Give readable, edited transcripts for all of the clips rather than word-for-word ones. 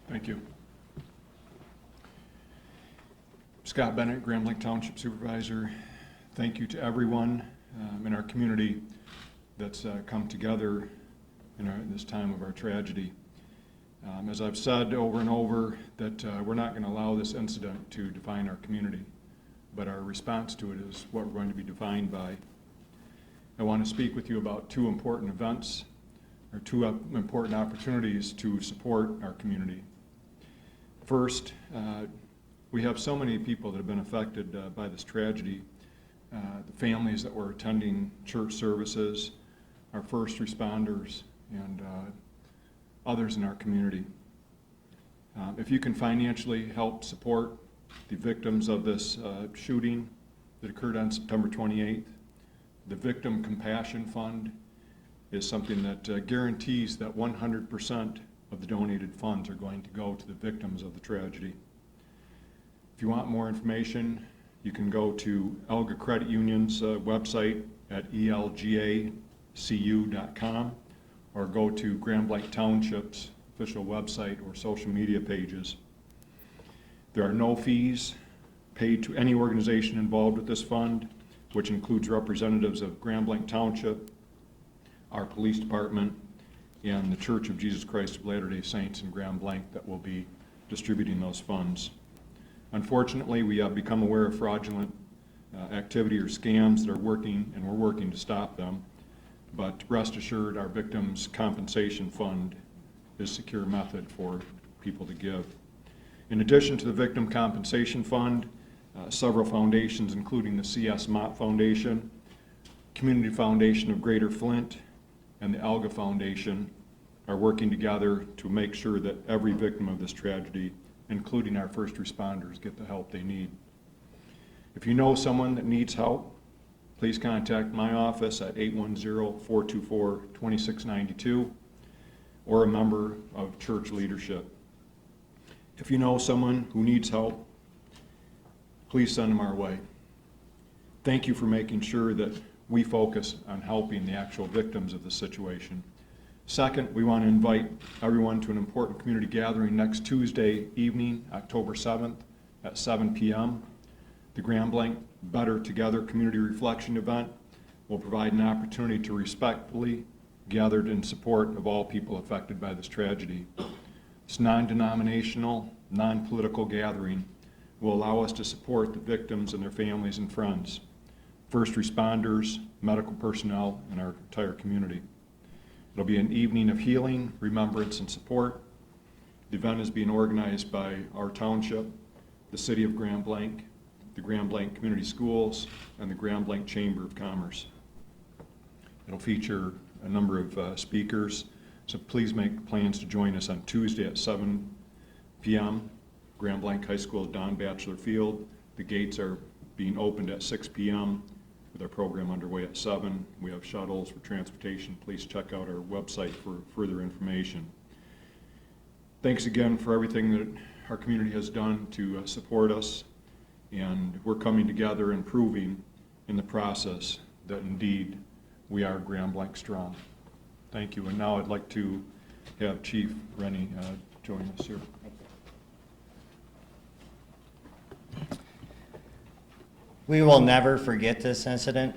Thank you. Scott Bennett, Blanc Township supervisor. Thank you to everyone in our community that's come together in this time of our tragedy. As I've said over and over, that we're not going to allow this incident to define our community, but our response to it is what we're going to be defined by. I want to speak with you about two important events, or two important opportunities to support our community. First, we have so many people that have been affected by this tragedy. The families that were attending church services, our first responders, and others in our community. If you can financially help support the victims of this shooting that occurred on September 28th, the Victim Compassion Fund is something that guarantees that 100% of the donated funds are going to go to the victims of the tragedy. If you want more information, you can go to Elga Credit Union's website at elgacu.com or go to Blanc Township's official website or social media pages. There are no fees paid to any organization involved with this fund, which includes representatives of Blanc Township, our police department, and the Church of Jesus Christ of Latter-day Saints in Blanc that will be distributing those funds. Unfortunately, we have become aware of fraudulent activity or scams that are working, and we're working to stop them. But rest assured, our Victims Compensation Fund is a secure method for people to give. In addition to the Victim Compensation Fund, several foundations, including the C.S. Mott Foundation, Community Foundation of Greater Flint, and the Elga Foundation, are working together to make sure that every victim of this tragedy, including our first responders, get the help they need. If you know someone that needs help, please contact my office at 810-424-2692 or a member of church leadership. If you know someone who needs help, please send them our way. Thank you for making sure that we focus on helping the actual victims of the situation. Second, we want to invite everyone to an important community gathering next Tuesday evening, October 7th at 7 p.m. The Blanc Better Together Community Reflection event will provide an opportunity to respectfully gather in support of all people affected by this tragedy. This non-denominational, non-political gathering will allow us to support the victims and their families and friends, first responders, medical personnel, and our entire community. It'll be an evening of healing, remembrance, and support. The event is being organized by our township, the City of Blanc, the Blanc Community Schools, and the Blanc Chamber of Commerce. It'll feature a number of speakers, so please make plans to join us on Tuesday at 7 p.m. Blanc High School Don Batchelor Field. The gates are being opened at 6 p.m. with our program underway at 7. We have shuttles for transportation. Please check out our website for further information. Thanks again for everything that our community has done to support us, and we're coming together and proving in the process that indeed we are Blanc strong. Thank you. And now I'd like to have Chief Rennie join us here. We will never forget this incident,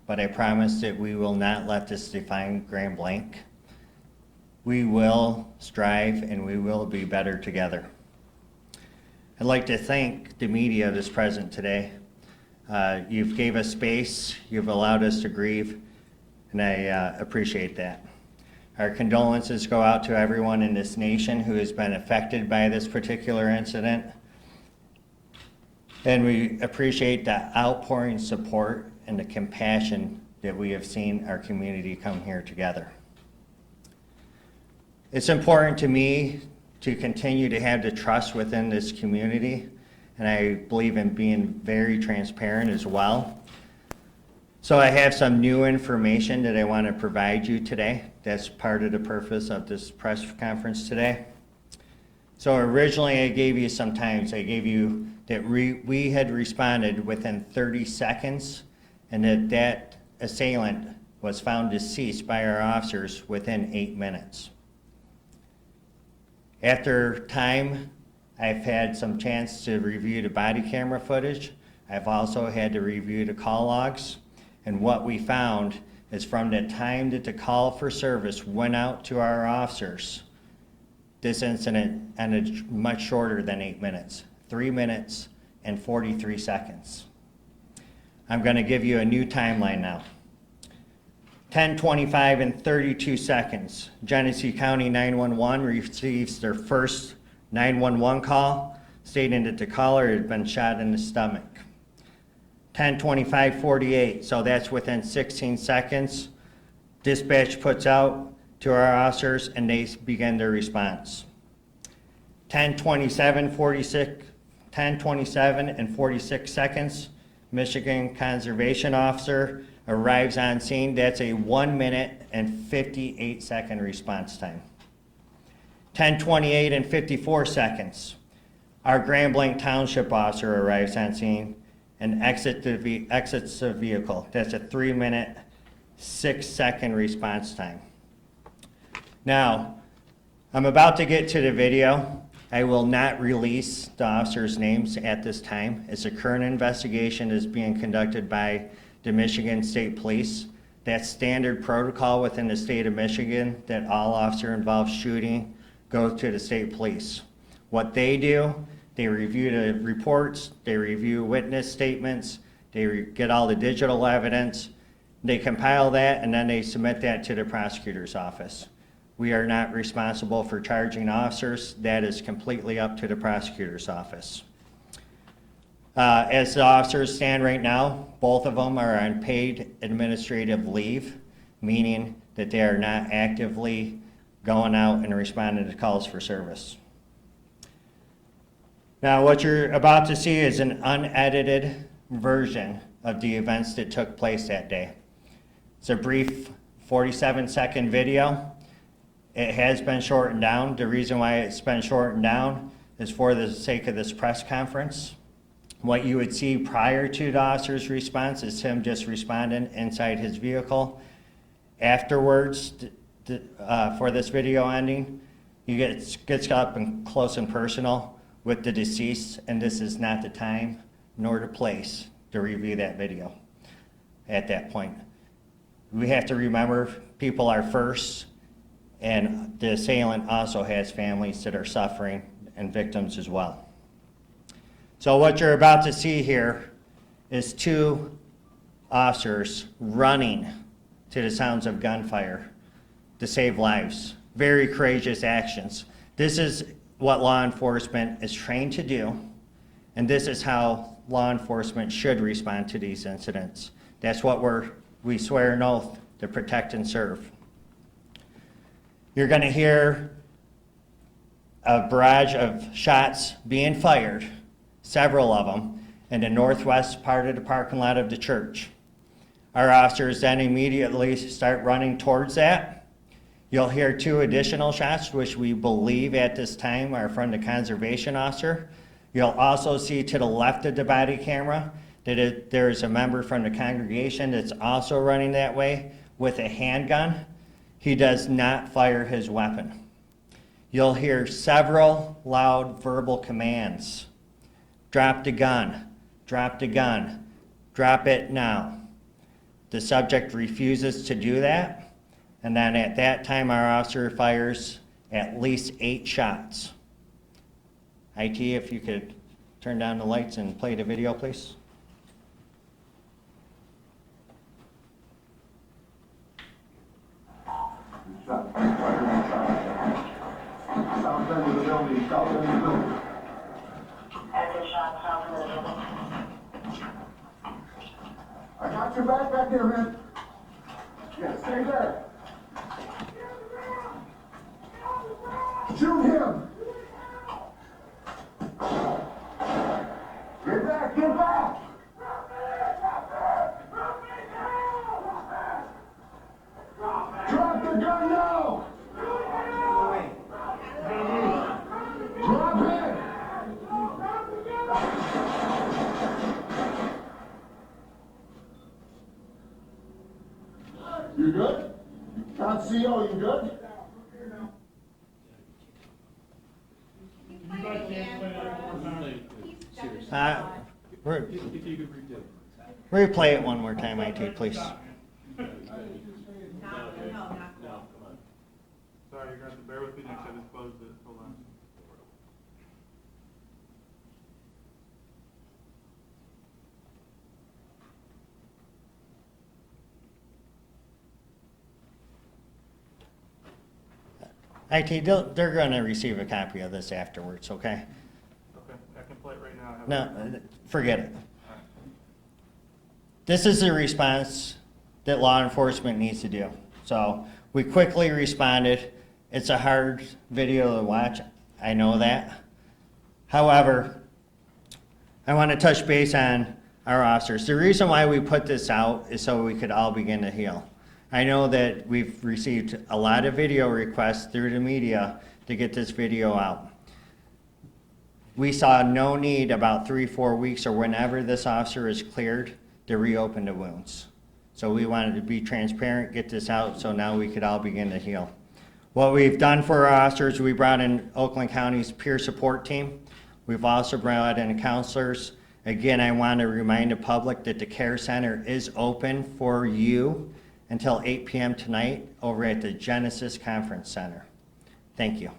but I promise that we will not let this define Blanc. We will strive and we will be better together. I'd like to thank the media that's present today. You've gave us space, you've allowed us to grieve, and I appreciate that. Our condolences go out to everyone in this nation who has been affected by this particular incident. And we appreciate the outpouring support and the compassion that we have seen our community come here together. It's important to me to continue to have the trust within this community, and I believe in being very transparent as well. So I have some new information that I want to provide you today. That's part of the purpose of this press conference today. So originally I gave you some times. I gave you that we had responded within 30 seconds and that assailant was found deceased by our officers within 8 minutes. After time, I've had some chance to review the body camera footage. I've also had to review the call logs. And what we found is from the time that the call for service went out to our officers, this incident ended much shorter than 8 minutes, 3 minutes and 43 seconds. I'm going to give you a new timeline now. 10:25 and 32 seconds, Genesee County 911 receives their first 911 call stating that the caller had been shot in the stomach. 10:25:48, so that's within 16 seconds. Dispatch puts out to our officers and they begin their response. 10:27:46, 10:27 and 46 seconds, Michigan Conservation Officer arrives on scene. That's a 1 minute and 58 second response time. 10:28 and 54 seconds, our Blanc Township officer arrives on scene and exits the vehicle. That's a 3 minute, 6 second response time. Now, I'm about to get to the video. I will not release the officers' names at this time, as the current investigation is being conducted by the Michigan State Police. That's standard protocol within the state of Michigan, that all officer involved shooting goes to the state police. What they do, they review the reports, they review witness statements, they get all the digital evidence, they compile that, and then they submit that to the prosecutor's office. We are not responsible for charging officers. That is completely up to the prosecutor's office. As the officers stand right now, both of them are on paid administrative leave, meaning that they are not actively going out and responding to calls for service. Now, what you're about to see is an unedited version of the events that took place that day. It's a brief 47-second video. It has been shortened down. The reason why it's been shortened down is for the sake of this press conference. What you would see prior to the officer's response is him just responding inside his vehicle. Afterwards, for this video ending, he gets up and close and personal with the deceased, and this is not the time nor the place to review that video at that point. We have to remember people are first, and the assailant also has families that are suffering and victims as well. So what you're about to see here is two officers running to the sounds of gunfire to save lives. Very courageous actions. This is what law enforcement is trained to do, and this is how law enforcement should respond to these incidents. That's what we swear an oath to protect and serve. You're going to hear a barrage of shots being fired, several of them, in the northwest part of the parking lot of the church. Our officers then immediately start running towards that. You'll hear two additional shots, which we believe at this time are from the conservation officer. You'll also see to the left of the body camera that there is a member from the congregation that's also running that way with a handgun. He does not fire his weapon. You'll hear several loud verbal commands. Drop the gun, drop the gun, drop it now. The subject refuses to do that, and then at that time our officer fires at least 8 shots. IT, if you could turn down the lights and play the video, please. South end of the building, south end of the building. Every shot south end of the building. I got your back there, man. Yeah, stay there. Shoot him. Get back, get back. Drop the gun now. Drop it. You good? Can't see you, you good? Re- Replay it one more time, IT, please. Sorry, you're gonna have to bear with me next time I just closed it, hold on. IT, they're gonna receive a copy of this afterwards, okay? Okay, I can play it right now. I have No, forget it. This is the response that law enforcement needs to do. So we quickly responded. It's a hard video to watch, I know that. However, I want to touch base on our officers. The reason why we put this out is so we could all begin to heal. I know that we've received a lot of video requests through the media to get this video out. We saw no need about 3-4 weeks or whenever this officer is cleared to reopen the wounds. So we wanted to be transparent, get this out, so now we could all begin to heal. What we've done for our officers, we brought in Oakland County's peer support team. We've also brought in counselors. Again, I want to remind the public that the care center is open for you until 8 p.m. tonight over at the Genesis Conference Center. Thank you.